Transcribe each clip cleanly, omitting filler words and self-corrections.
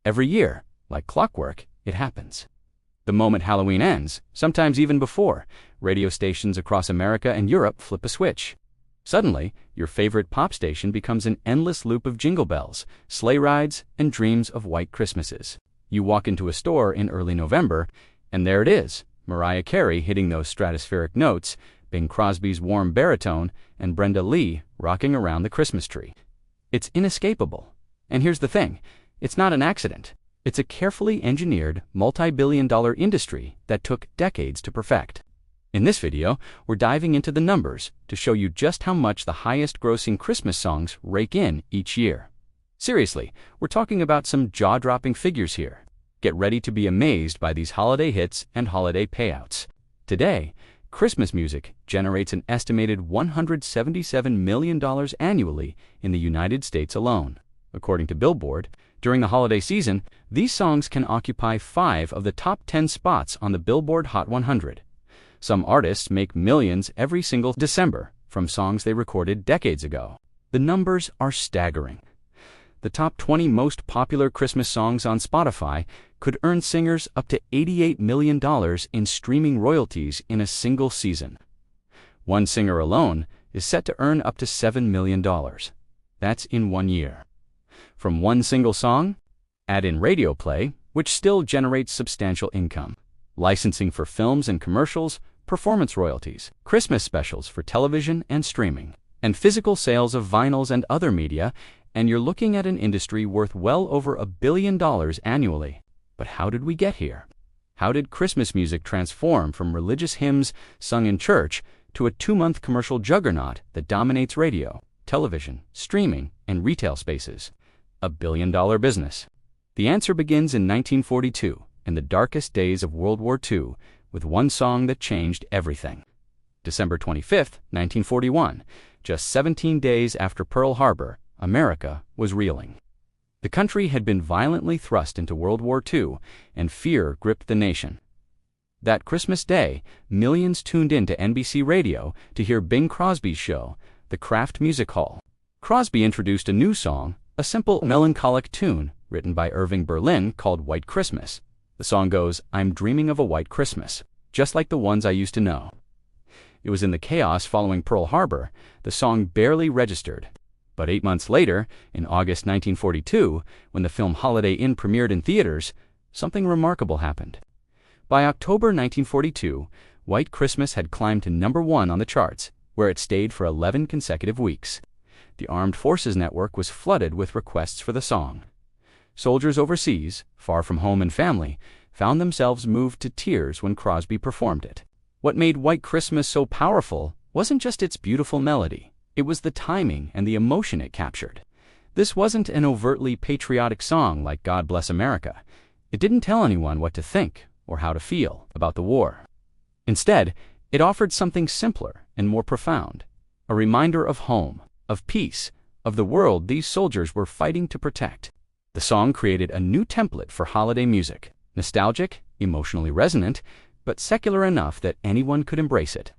Every year, like clockwork, it happens. The moment Halloween ends, sometimes even before, radio stations across America and Europe flip a switch. Suddenly, your favorite pop station becomes an endless loop of jingle bells, sleigh rides, and dreams of white Christmases. You walk into a store in early November, and there it is, Mariah Carey hitting those stratospheric notes, Bing Crosby's warm baritone, and Brenda Lee rocking around the Christmas tree. It's inescapable. And here's the thing, it's not an accident. It's a carefully engineered, multi-billion-dollar industry that took decades to perfect. In this video, we're diving into the numbers to show you just how much the highest-grossing Christmas songs rake in each year. Seriously, we're talking about some jaw-dropping figures here. Get ready to be amazed by these holiday hits and holiday payouts. Today, Christmas music generates an estimated $177 million annually in the United States alone. According to Billboard, during the holiday season, these songs can occupy 5 of the top 10 spots on the Billboard Hot 100. Some artists make millions every single December from songs they recorded decades ago. The numbers are staggering. The top 20 most popular Christmas songs on Spotify could earn singers up to $88 million in streaming royalties in a single season. One singer alone is set to earn up to $7 million. That's in 1 year. From one single song, add in radio play, which still generates substantial income, licensing for films and commercials, performance royalties, Christmas specials for television and streaming, and physical sales of vinyls and other media, and you're looking at an industry worth well over $1 billion annually. But how did we get here? How did Christmas music transform from religious hymns sung in church to a 2-month commercial juggernaut that dominates radio, television, streaming, and retail spaces? $1 billion business. The answer begins in 1942, in the darkest days of World War II, with one song that changed everything. December 25, 1941, just 17 days after Pearl Harbor, America was reeling. The country had been violently thrust into World War II, and fear gripped the nation. That Christmas Day, millions tuned in to NBC Radio to hear Bing Crosby's show, The Kraft Music Hall. Crosby introduced a new song, a simple, melancholic tune written by Irving Berlin called White Christmas. The song goes, "I'm dreaming of a white Christmas, just like the ones I used to know." It was in the chaos following Pearl Harbor, the song barely registered. But 8 months later, in August 1942, when the film Holiday Inn premiered in theaters, something remarkable happened. By October 1942, White Christmas had climbed to #1 on the charts, where it stayed for 11 consecutive weeks. The Armed Forces Network was flooded with requests for the song. Soldiers overseas, far from home and family, found themselves moved to tears when Crosby performed it. What made White Christmas so powerful wasn't just its beautiful melody. It was the timing and the emotion it captured. This wasn't an overtly patriotic song like God Bless America. It didn't tell anyone what to think or how to feel about the war. Instead, it offered something simpler and more profound, a reminder of home, of peace, of the world these soldiers were fighting to protect. The song created a new template for holiday music, nostalgic, emotionally resonant, but secular enough that anyone could embrace it.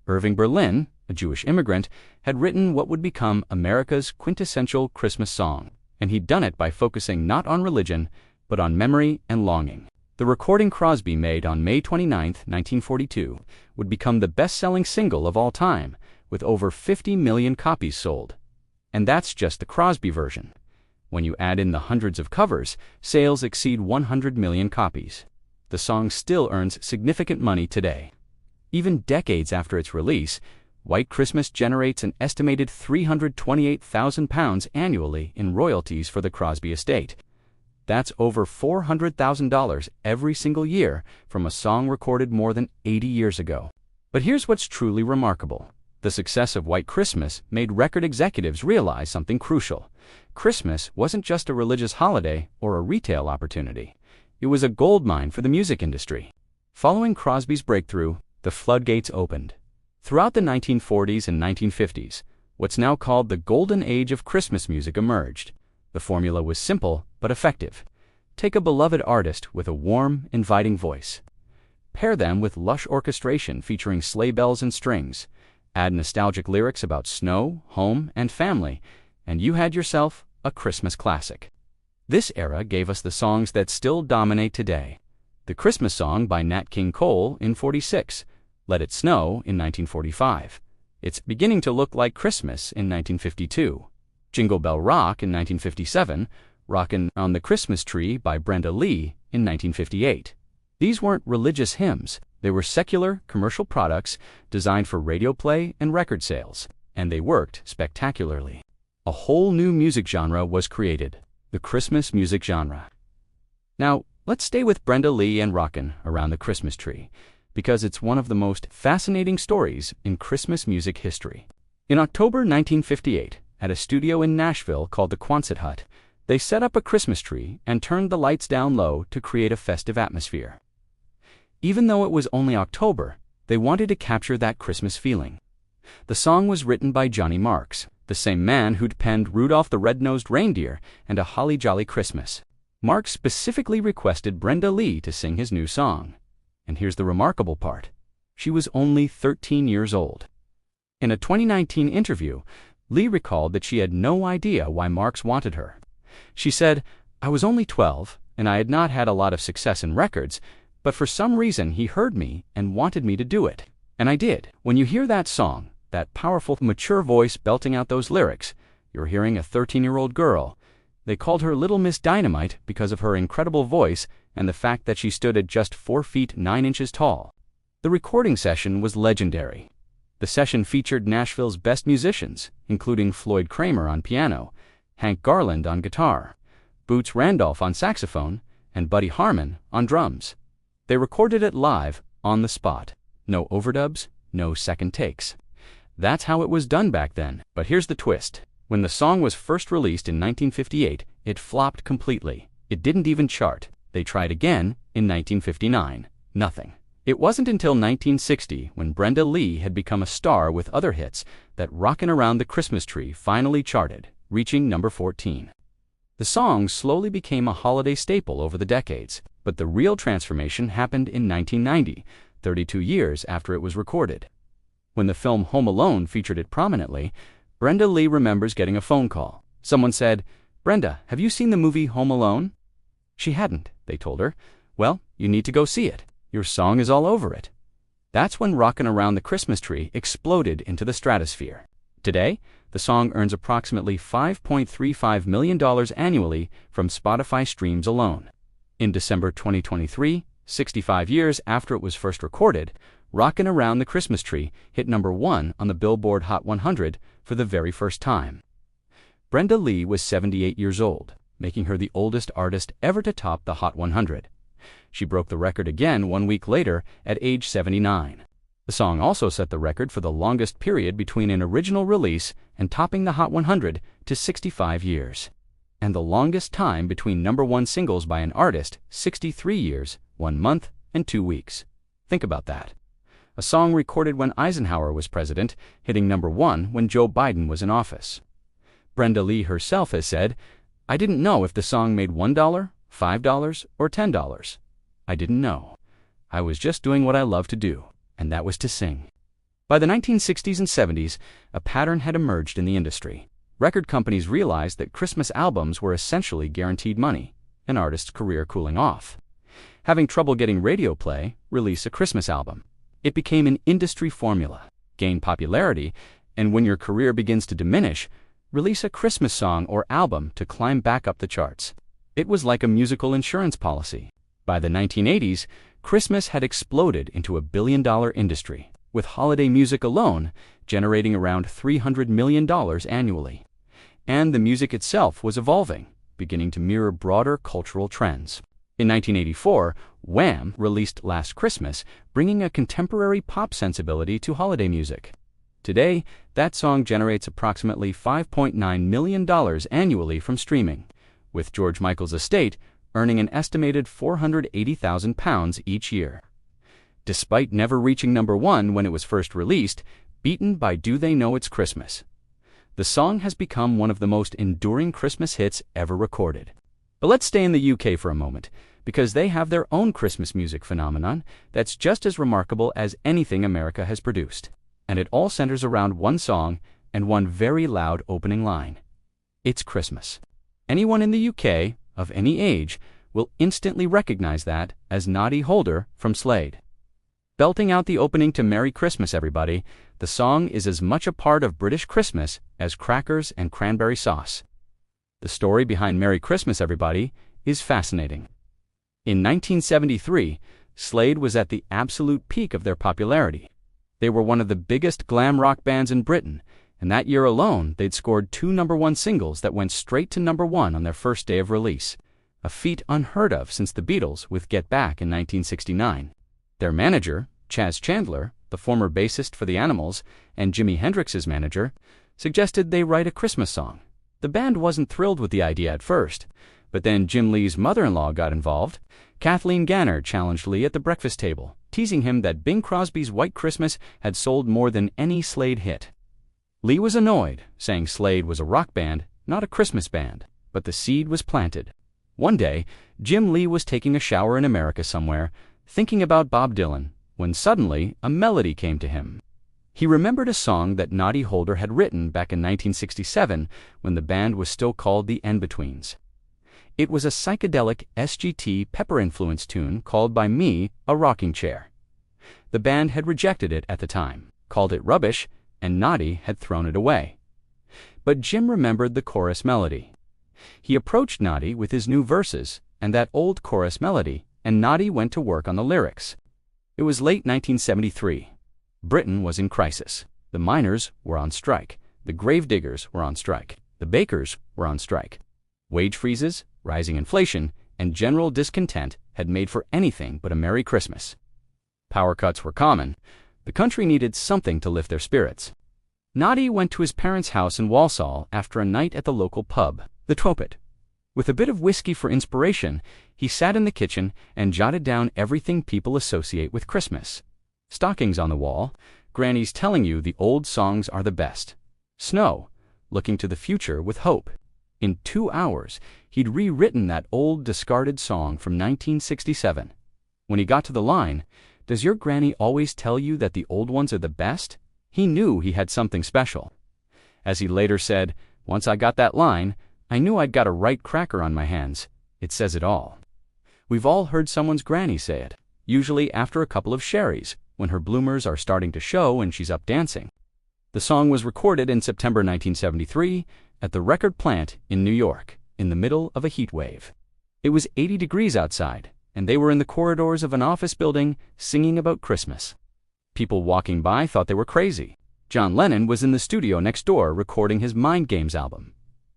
Irving Berlin, a Jewish immigrant, had written what would become America's quintessential Christmas song, and he'd done it by focusing not on religion, but on memory and longing. The recording Crosby made on May 29, 1942, would become the best-selling single of all time, with over 50 million copies sold. And that's just the Crosby version. When you add in the hundreds of covers, sales exceed 100 million copies. The song still earns significant money today. Even decades after its release, White Christmas generates an estimated £328,000 annually in royalties for the Crosby estate. That's over $400,000 every single year from a song recorded more than 80 years ago. But here's what's truly remarkable. The success of White Christmas made record executives realize something crucial. Christmas wasn't just a religious holiday or a retail opportunity. It was a goldmine for the music industry. Following Crosby's breakthrough, the floodgates opened. Throughout the 1940s and 1950s, what's now called the golden age of Christmas music emerged. The formula was simple but effective. Take a beloved artist with a warm, inviting voice. Pair them with lush orchestration featuring sleigh bells and strings. Add nostalgic lyrics about snow, home, and family, and you had yourself a Christmas classic. This era gave us the songs that still dominate today. The Christmas Song by Nat King Cole in '46, Let It Snow in 1945, It's Beginning to Look Like Christmas in 1952, Jingle Bell Rock in 1957, Rockin' on the Christmas Tree by Brenda Lee in 1958. These weren't religious hymns. They were secular, commercial products designed for radio play and record sales, and they worked spectacularly. A whole new music genre was created, the Christmas music genre. Now, let's stay with Brenda Lee and Rockin' Around the Christmas Tree, because it's one of the most fascinating stories in Christmas music history. In October 1958, at a studio in Nashville called the Quonset Hut, they set up a Christmas tree and turned the lights down low to create a festive atmosphere. Even though it was only October, they wanted to capture that Christmas feeling. The song was written by Johnny Marks, the same man who'd penned Rudolph the Red-Nosed Reindeer and A Holly Jolly Christmas. Marks specifically requested Brenda Lee to sing his new song. And here's the remarkable part. She was only 13 years old. In a 2019 interview, Lee recalled that she had no idea why Marks wanted her. She said, "I was only 12, and I had not had a lot of success in records, but for some reason he heard me and wanted me to do it. And I did." When you hear that song, that powerful, mature voice belting out those lyrics, you're hearing a 13-year-old girl. They called her Little Miss Dynamite because of her incredible voice and the fact that she stood at just 4 feet 9 inches tall. The recording session was legendary. The session featured Nashville's best musicians, including Floyd Kramer on piano, Hank Garland on guitar, Boots Randolph on saxophone, and Buddy Harman on drums. They recorded it live, on the spot. No overdubs, no second takes. That's how it was done back then. But here's the twist. When the song was first released in 1958, it flopped completely. It didn't even chart. They tried again in 1959. Nothing. It wasn't until 1960, when Brenda Lee had become a star with other hits, that Rockin' Around the Christmas Tree finally charted, reaching number 14. The song slowly became a holiday staple over the decades, but the real transformation happened in 1990, 32 years after it was recorded. When the film Home Alone featured it prominently, Brenda Lee remembers getting a phone call. Someone said, "Brenda, have you seen the movie Home Alone?" She hadn't, they told her. "Well, you need to go see it. Your song is all over it." That's when Rockin' Around the Christmas Tree exploded into the stratosphere. Today, the song earns approximately $5.35 million annually from Spotify streams alone. In December 2023, 65 years after it was first recorded, Rockin' Around the Christmas Tree hit number 1 on the Billboard Hot 100 for the very first time. Brenda Lee was 78 years old, making her the oldest artist ever to top the Hot 100. She broke the record again 1 week later at age 79. The song also set the record for the longest period between an original release and topping the Hot 100 to 65 years. And the longest time between number 1 singles by an artist, 63 years, 1 month, and 2 weeks. Think about that. A song recorded when Eisenhower was president, hitting number 1 when Joe Biden was in office. Brenda Lee herself has said, "I didn't know if the song made $1, $5, or $10. I didn't know. I was just doing what I love to do, and that was to sing." By the 1960s and 70s, a pattern had emerged in the industry. Record companies realized that Christmas albums were essentially guaranteed money, an artist's career cooling off. Having trouble getting radio play, release a Christmas album. It became an industry formula, gain popularity, and when your career begins to diminish, release a Christmas song or album to climb back up the charts. It was like a musical insurance policy. By the 1980s, Christmas had exploded into a billion-dollar industry, with holiday music alone generating around $300 million annually. And the music itself was evolving, beginning to mirror broader cultural trends. In 1984, Wham! Released Last Christmas, bringing a contemporary pop sensibility to holiday music. Today, that song generates approximately $5.9 million annually from streaming, with George Michael's estate earning an estimated £480,000 each year. Despite never reaching number 1 when it was first released, beaten by Do They Know It's Christmas, the song has become one of the most enduring Christmas hits ever recorded. But let's stay in the UK for a moment, because they have their own Christmas music phenomenon that's just as remarkable as anything America has produced. And it all centers around one song and one very loud opening line. It's Christmas. Anyone in the UK, of any age, will instantly recognize that as Noddy Holder from Slade. Belting out the opening to Merry Christmas, Everybody, the song is as much a part of British Christmas as crackers and cranberry sauce. The story behind Merry Christmas, Everybody is fascinating. In 1973, Slade was at the absolute peak of their popularity. They were one of the biggest glam rock bands in Britain, and that year alone they'd scored 2 #1 singles that went straight to #1 on their first day of release, a feat unheard of since the Beatles with Get Back in 1969. Their manager, Chas Chandler, the former bassist for the Animals and Jimi Hendrix's manager, suggested they write a Christmas song. The band wasn't thrilled with the idea at first, but then Jim Lee's mother-in-law got involved. Kathleen Ganner challenged Lee at the breakfast table, teasing him that Bing Crosby's White Christmas had sold more than any Slade hit. Lee was annoyed, saying Slade was a rock band, not a Christmas band, but the seed was planted. One day, Jim Lee was taking a shower in America somewhere, thinking about Bob Dylan, when suddenly a melody came to him. He remembered a song that Noddy Holder had written back in 1967 when the band was still called the N-Betweens. It was a psychedelic SGT pepper-influenced tune called by me a rocking chair. The band had rejected it at the time, called it rubbish, and Noddy had thrown it away. But Jim remembered the chorus melody. He approached Noddy with his new verses and that old chorus melody, and Noddy went to work on the lyrics. It was late 1973. Britain was in crisis. The miners were on strike. The gravediggers were on strike. The bakers were on strike. Wage freezes, rising inflation, and general discontent had made for anything but a Merry Christmas. Power cuts were common. The country needed something to lift their spirits. Noddy went to his parents' house in Walsall after a night at the local pub, the Topet. With a bit of whiskey for inspiration, he sat in the kitchen and jotted down everything people associate with Christmas. Stockings on the wall, grannies telling you the old songs are the best. Snow, looking to the future with hope. In 2 hours, he'd rewritten that old discarded song from 1967. When he got to the line, "Does your granny always tell you that the old ones are the best?" he knew he had something special. As he later said, "Once I got that line, I knew I'd got a right cracker on my hands. It says it all." We've all heard someone's granny say it, usually after a couple of sherries, when her bloomers are starting to show and she's up dancing. The song was recorded in September 1973 at the record plant in New York, in the middle of a heat wave. It was 80 degrees outside, and they were in the corridors of an office building singing about Christmas. People walking by thought they were crazy. John Lennon was in the studio next door recording his Mind Games album.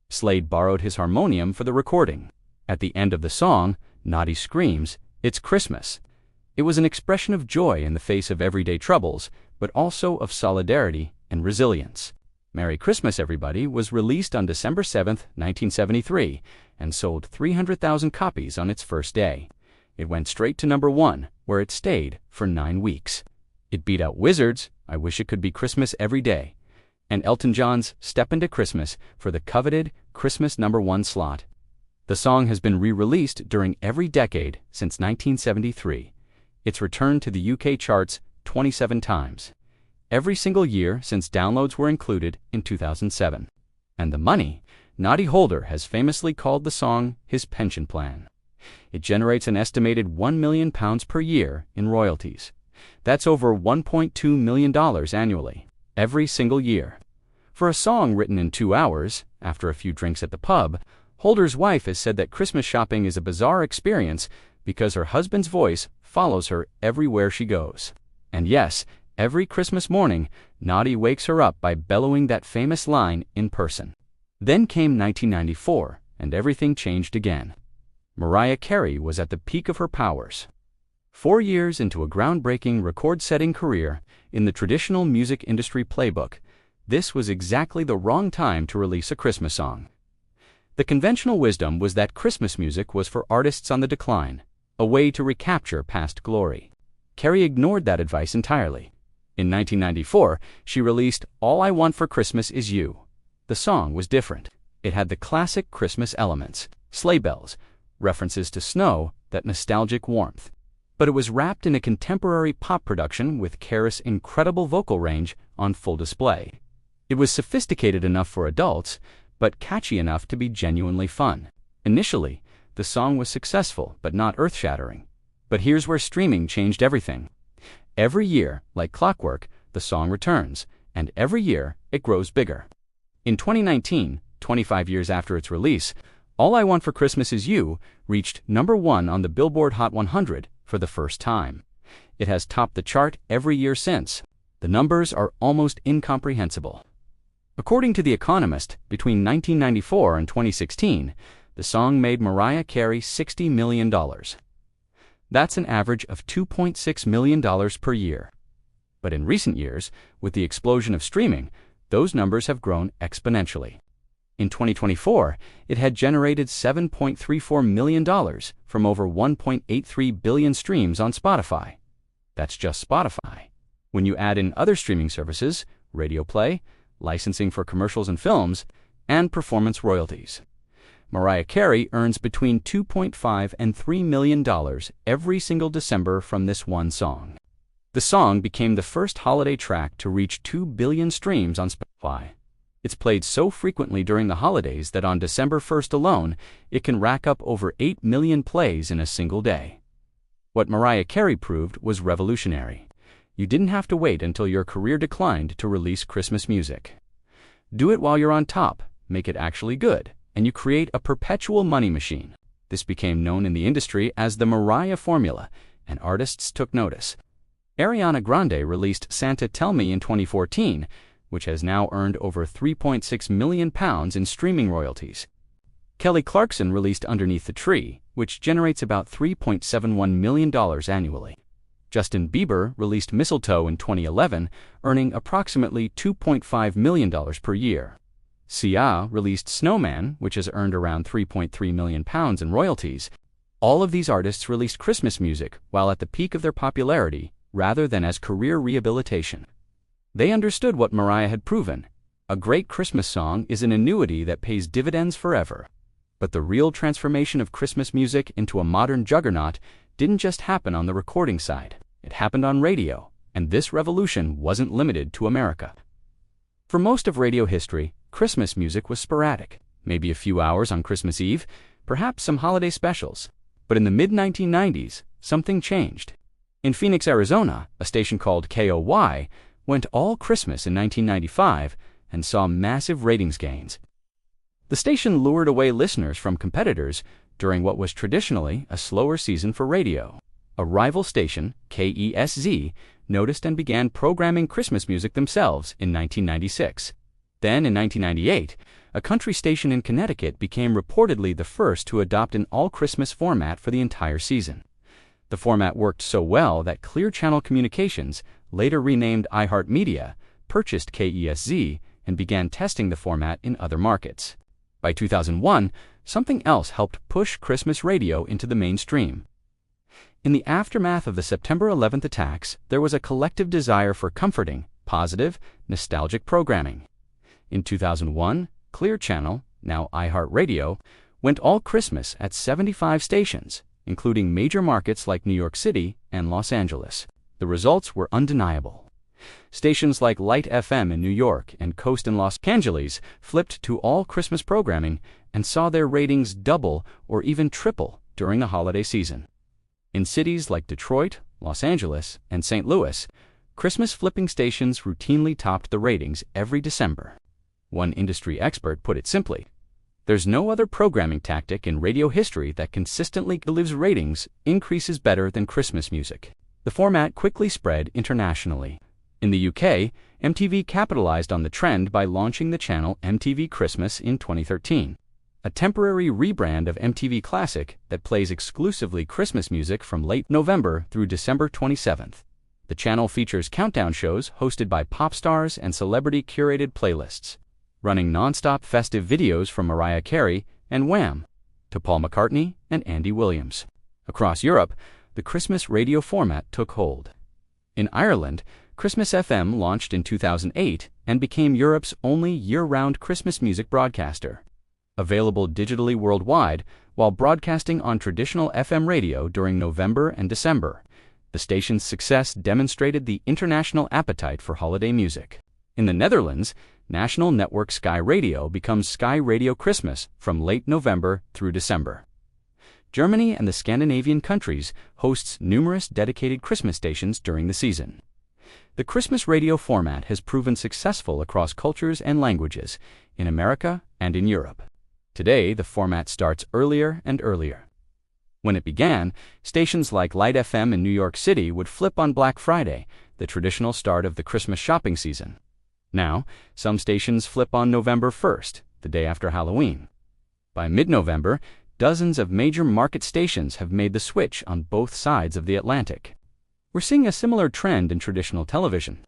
Slade borrowed his harmonium for the recording. At the end of the song, Noddy screams, "It's Christmas." It was an expression of joy in the face of everyday troubles, but also of solidarity and resilience. Merry Christmas, Everybody was released on December 7, 1973, and sold 300,000 copies on its first day. It went straight to #1, where it stayed for 9 weeks. It beat out Wizards' I Wish It Could Be Christmas Every Day, and Elton John's Step Into Christmas for the coveted Christmas #1 slot. The song has been re-released during every decade since 1973. It's returned to the UK charts 27 times. Every single year since downloads were included in 2007. And the money, Noddy Holder has famously called the song his pension plan. It generates an estimated £1 million per year in royalties. That's over $1.2 million annually, every single year. For a song written in 2 hours, after a few drinks at the pub, Holder's wife has said that Christmas shopping is a bizarre experience because her husband's voice follows her everywhere she goes. And yes, every Christmas morning, Noddy wakes her up by bellowing that famous line in person. Then came 1994, and everything changed again. Mariah Carey was at the peak of her powers. 4 years into a groundbreaking record-setting career in the traditional music industry playbook, this was exactly the wrong time to release a Christmas song. The conventional wisdom was that Christmas music was for artists on the decline, a way to recapture past glory. Carey ignored that advice entirely. In 1994, she released All I Want for Christmas Is You. The song was different. It had the classic Christmas elements, sleigh bells, references to snow, that nostalgic warmth. But it was wrapped in a contemporary pop production with Carey's incredible vocal range on full display. It was sophisticated enough for adults, but catchy enough to be genuinely fun. Initially, the song was successful but not earth-shattering. But here's where streaming changed everything. Every year, like clockwork, the song returns, and every year it grows bigger. In 2019, 25 years after its release, All I Want for Christmas Is You reached #1 on the Billboard Hot 100 for the first time. It has topped the chart every year since. The numbers are almost incomprehensible. According to The Economist, between 1994 and 2016, the song made Mariah Carey $60 million. That's an average of $2.6 million per year. But in recent years, with the explosion of streaming, those numbers have grown exponentially. In 2024, it had generated $7.34 million from over 1.83 billion streams on Spotify. That's just Spotify. When you add in other streaming services, radio play, licensing for commercials and films, and performance royalties, Mariah Carey earns between $2.5 and $3 million every single December from this one song. The song became the first holiday track to reach 2 billion streams on Spotify. It's played so frequently during the holidays that on December 1st alone, it can rack up over 8 million plays in a single day. What Mariah Carey proved was revolutionary. You didn't have to wait until your career declined to release Christmas music. Do it while you're on top, make it actually good, and you create a perpetual money machine. This became known in the industry as the Mariah Formula, and artists took notice. Ariana Grande released Santa Tell Me in 2014, which has now earned over £3.6 million in streaming royalties. Kelly Clarkson released Underneath the Tree, which generates about $3.71 million annually. Justin Bieber released Mistletoe in 2011, earning approximately $2.5 million per year. Sia released Snowman, which has earned around £3.3 million in royalties. All of these artists released Christmas music while at the peak of their popularity, rather than as career rehabilitation. They understood what Mariah had proven. A great Christmas song is an annuity that pays dividends forever. But the real transformation of Christmas music into a modern juggernaut didn't just happen on the recording side. It happened on radio, and this revolution wasn't limited to America. For most of radio history, Christmas music was sporadic, maybe a few hours on Christmas Eve, perhaps some holiday specials. But in the mid-1990s, something changed. In Phoenix, Arizona, a station called KOY went all Christmas in 1995 and saw massive ratings gains. The station lured away listeners from competitors during what was traditionally a slower season for radio. A rival station, KESZ, noticed and began programming Christmas music themselves in 1996. Then, in 1998, a country station in Connecticut became reportedly the first to adopt an all-Christmas format for the entire season. The format worked so well that Clear Channel Communications, later renamed iHeartMedia, purchased KESZ and began testing the format in other markets. By 2001, something else helped push Christmas radio into the mainstream. In the aftermath of the September 11th attacks, there was a collective desire for comforting, positive, nostalgic programming. In 2001, Clear Channel, now iHeartRadio, went all Christmas at 75 stations, including major markets like New York City and Los Angeles. The results were undeniable. Stations like Light FM in New York and Coast in Los Angeles flipped to all Christmas programming and saw their ratings double or even triple during the holiday season. In cities like Detroit, Los Angeles, and St. Louis, Christmas flipping stations routinely topped the ratings every December. One industry expert put it simply: there's no other programming tactic in radio history that consistently delivers ratings increases better than Christmas music. The format quickly spread internationally. In the UK, MTV capitalized on the trend by launching the channel MTV Christmas in 2013, a temporary rebrand of MTV Classic that plays exclusively Christmas music from late November through December 27th. The channel features countdown shows hosted by pop stars and celebrity-curated playlists, running non-stop festive videos from Mariah Carey and Wham! To Paul McCartney and Andy Williams. Across Europe, the Christmas radio format took hold. In Ireland, Christmas FM launched in 2008 and became Europe's only year-round Christmas music broadcaster. Available digitally worldwide while broadcasting on traditional FM radio during November and December, the station's success demonstrated the international appetite for holiday music. In the Netherlands, national network Sky Radio becomes Sky Radio Christmas from late November through December. Germany and the Scandinavian countries hosts numerous dedicated Christmas stations during the season. The Christmas radio format has proven successful across cultures and languages, in America and in Europe. Today, the format starts earlier and earlier. When it began, stations like Light FM in New York City would flip on Black Friday, the traditional start of the Christmas shopping season. Now, some stations flip on November 1st, the day after Halloween. By mid-November, dozens of major market stations have made the switch on both sides of the Atlantic. We're seeing a similar trend in traditional television.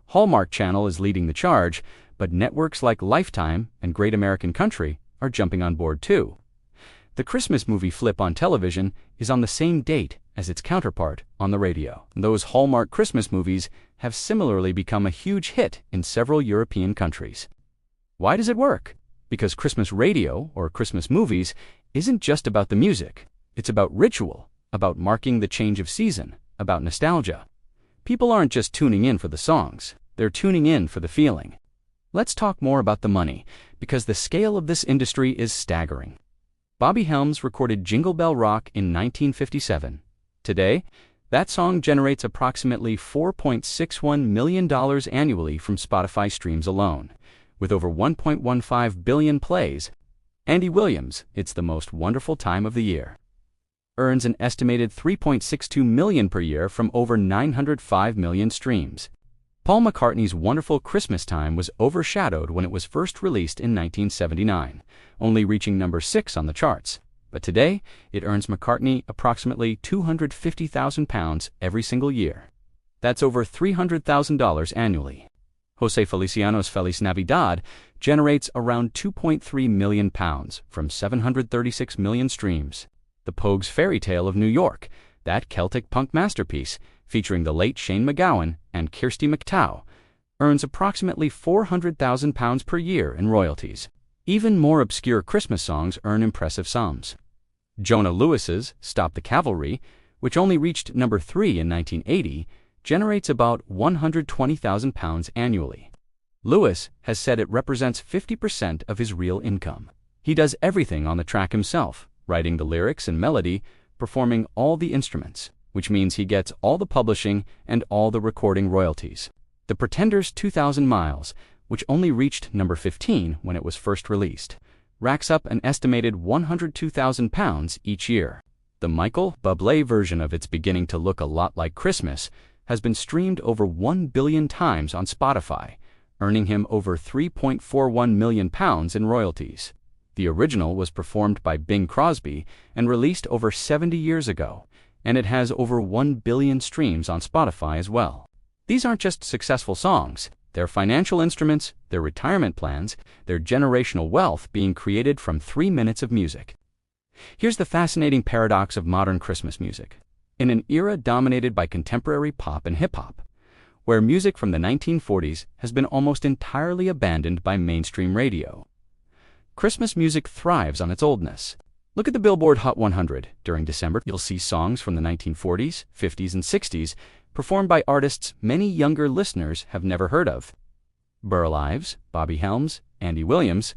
Hallmark Channel is leading the charge, but networks like Lifetime and Great American Country are jumping on board too. The Christmas movie flip on television is on the same date as its counterpart on the radio. Those Hallmark Christmas movies have similarly become a huge hit in several European countries. Why does it work? Because Christmas radio, or Christmas movies, isn't just about the music. It's about ritual, about marking the change of season, about nostalgia. People aren't just tuning in for the songs, they're tuning in for the feeling. Let's talk more about the money, because the scale of this industry is staggering. Bobby Helms recorded Jingle Bell Rock in 1957. Today, that song generates approximately $4.61 million annually from Spotify streams alone, with over 1.15 billion plays. Andy Williams, It's the Most Wonderful Time of the Year, earns an estimated $3.62 million per year from over 905 million streams. Paul McCartney's Wonderful Christmas Time was overshadowed when it was first released in 1979, only reaching number 6 on the charts. But today, it earns McCartney approximately £250,000 every single year. That's over $300,000 annually. Jose Feliciano's Feliz Navidad generates around £2.3 million from 736 million streams. The Pogues' Fairy Tale of New York, that Celtic punk masterpiece, featuring the late Shane MacGowan and Kirsty MacTow, earns approximately £400,000 per year in royalties. Even more obscure Christmas songs earn impressive sums. Jonah Lewis's Stop the Cavalry, which only reached number 3 in 1980, generates about £120,000 annually. Lewis has said it represents 50% of his real income. He does everything on the track himself, writing the lyrics and melody, performing all the instruments, which means he gets all the publishing and all the recording royalties. The Pretenders' 2,000 Miles, which only reached number 15 when it was first released, racks up an estimated £102,000 each year. The Michael Bublé version of It's Beginning to Look a Lot Like Christmas has been streamed over 1 billion times on Spotify, earning him over £3.41 million in royalties. The original was performed by Bing Crosby and released over 70 years ago, and it has over 1 billion streams on Spotify as well. These aren't just successful songs, they're financial instruments, they're retirement plans, they're generational wealth being created from 3 minutes of music. Here's the fascinating paradox of modern Christmas music. In an era dominated by contemporary pop and hip-hop, where music from the 1940s has been almost entirely abandoned by mainstream radio, Christmas music thrives on its oldness. Look at the Billboard Hot 100. During December, you'll see songs from the 1940s, 50s, and 60s performed by artists many younger listeners have never heard of. Burl Ives, Bobby Helms, Andy Williams,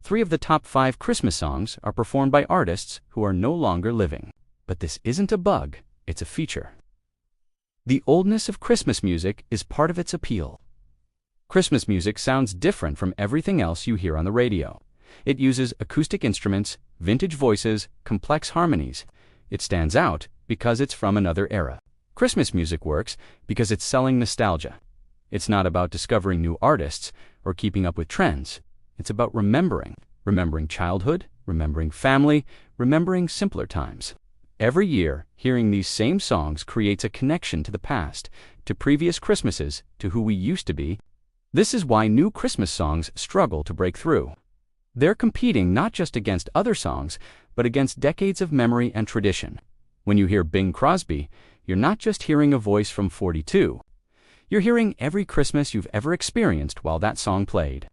3 of the top 5 Christmas songs are performed by artists who are no longer living. But this isn't a bug, it's a feature. The oldness of Christmas music is part of its appeal. Christmas music sounds different from everything else you hear on the radio. It uses acoustic instruments, vintage voices, complex harmonies. It stands out because it's from another era. Christmas music works because it's selling nostalgia. It's not about discovering new artists or keeping up with trends. It's about remembering childhood, remembering family, remembering simpler times. Every year, hearing these same songs creates a connection to the past, to previous Christmases, to who we used to be. This is why new Christmas songs struggle to break through. They're competing not just against other songs, but against decades of memory and tradition. When you hear Bing Crosby, you're not just hearing a voice from 42. You're hearing every Christmas you've ever experienced while that song played.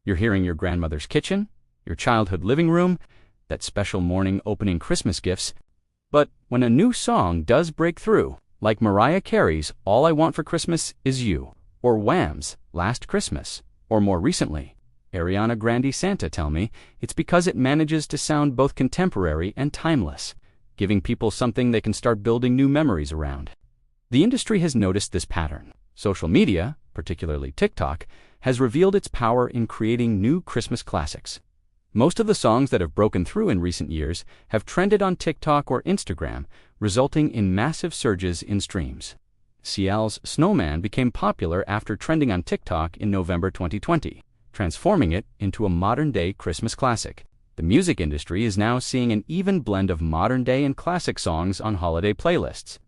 You're hearing your grandmother's kitchen, your childhood living room, that special morning opening Christmas gifts. But when a new song does break through, like Mariah Carey's All I Want for Christmas Is You, or Wham's Last Christmas, or more recently, Ariana Grande Santa Tell Me, it's because it manages to sound both contemporary and timeless. giving people something they can start building new memories around. The industry has noticed this pattern. Social media, particularly TikTok, has revealed its power in creating new Christmas classics. Most of the songs that have broken through in recent years have trended on TikTok or Instagram, resulting in massive surges in streams. Ciel's Snowman became popular after trending on TikTok in November 2020, transforming it into a modern-day Christmas classic. The music industry is now seeing an even blend of modern-day and classic songs on holiday playlists.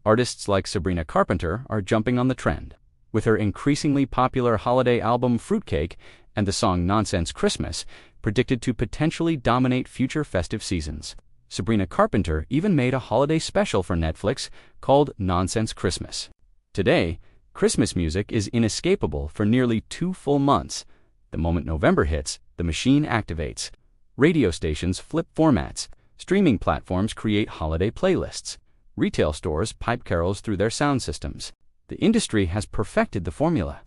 Artists like Sabrina Carpenter are jumping on the trend. With her increasingly popular holiday album Fruitcake and the song Nonsense Christmas predicted to potentially dominate future festive seasons, Sabrina Carpenter even made a holiday special for Netflix called Nonsense Christmas. Today, Christmas music is inescapable for nearly 2 full months. The moment November hits, the machine activates. Radio stations flip formats. Streaming platforms create holiday playlists. Retail stores pipe carols through their sound systems. The industry has perfected the formula.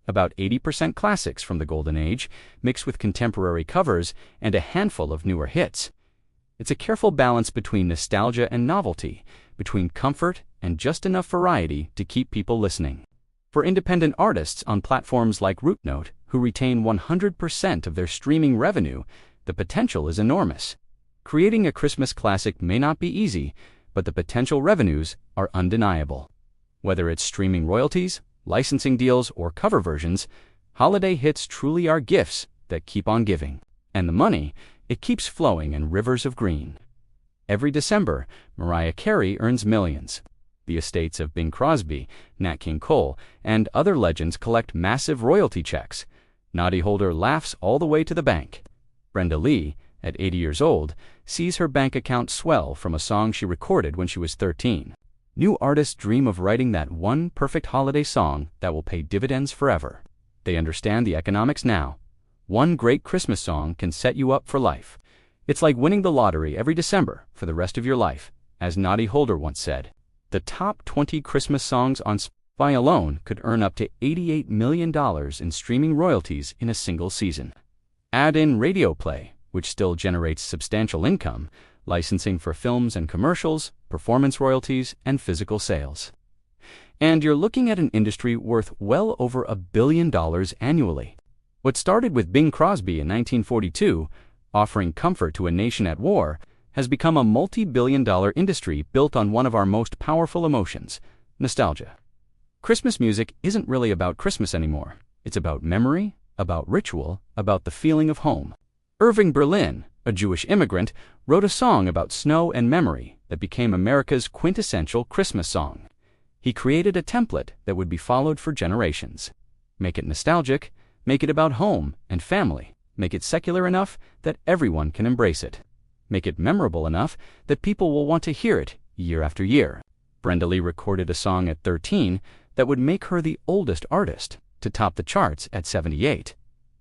About 80% classics from the Golden Age, mixed with contemporary covers and a handful of newer hits. It's a careful balance between nostalgia and novelty, between comfort and just enough variety to keep people listening. For independent artists on platforms like RootNote, who retain 100% of their streaming revenue, the potential is enormous. Creating a Christmas classic may not be easy, but the potential revenues are undeniable. Whether it's streaming royalties, licensing deals, or cover versions, holiday hits truly are gifts that keep on giving. And the money, it keeps flowing in rivers of green. Every December, Mariah Carey earns millions. The estates of Bing Crosby, Nat King Cole, and other legends collect massive royalty checks. Noddy Holder laughs all the way to the bank. Brenda Lee, at 80 years old, sees her bank account swell from a song she recorded when she was 13. New artists dream of writing that one perfect holiday song that will pay dividends forever. They understand the economics now. One great Christmas song can set you up for life. It's like winning the lottery every December for the rest of your life, as Noddy Holder once said. The top 20 Christmas songs on Spotify alone could earn up to $88 million in streaming royalties in a single season. Add in radio play, which still generates substantial income, licensing for films and commercials, performance royalties, and physical sales. And you're looking at an industry worth well over $1 billion annually. What started with Bing Crosby in 1942, offering comfort to a nation at war, has become a multi-billion-dollar industry built on one of our most powerful emotions, nostalgia. Christmas music isn't really about Christmas anymore. It's about memory, about ritual, about the feeling of home. Irving Berlin, a Jewish immigrant, wrote a song about snow and memory that became America's quintessential Christmas song. He created a template that would be followed for generations. Make it nostalgic, make it about home and family, make it secular enough that everyone can embrace it. Make it memorable enough that people will want to hear it year after year. Brenda Lee recorded a song at 13 that would make her the oldest artist to top the charts at 78.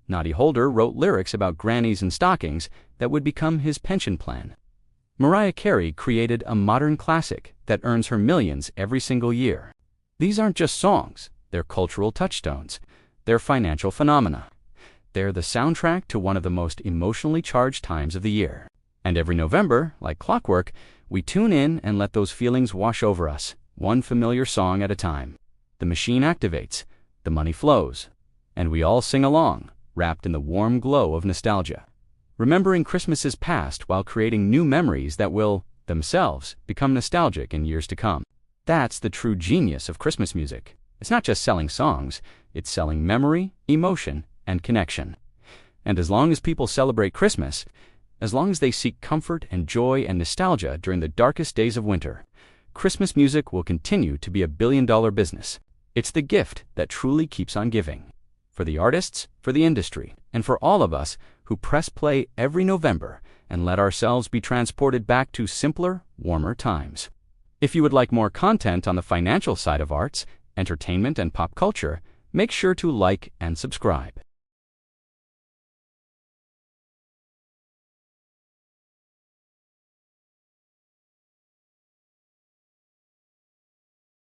Noddy Holder wrote lyrics about grannies and stockings that would become his pension plan. Mariah Carey created a modern classic that earns her millions every single year. These aren't just songs, they're cultural touchstones. They're financial phenomena. They're the soundtrack to one of the most emotionally charged times of the year. And every November, like clockwork, we tune in and let those feelings wash over us, one familiar song at a time. The machine activates, the money flows, and we all sing along, wrapped in the warm glow of nostalgia, remembering Christmases past while creating new memories that will, themselves, become nostalgic in years to come. That's the true genius of Christmas music. It's not just selling songs, it's selling memory, emotion, and connection. And as long as people celebrate Christmas, as long as they seek comfort and joy and nostalgia during the darkest days of winter, Christmas music will continue to be a billion-dollar business. It's the gift that truly keeps on giving. For the artists, for the industry, and for all of us who press play every November and let ourselves be transported back to simpler, warmer times. If you would like more content on the financial side of arts, entertainment, and pop culture, make sure to like and subscribe.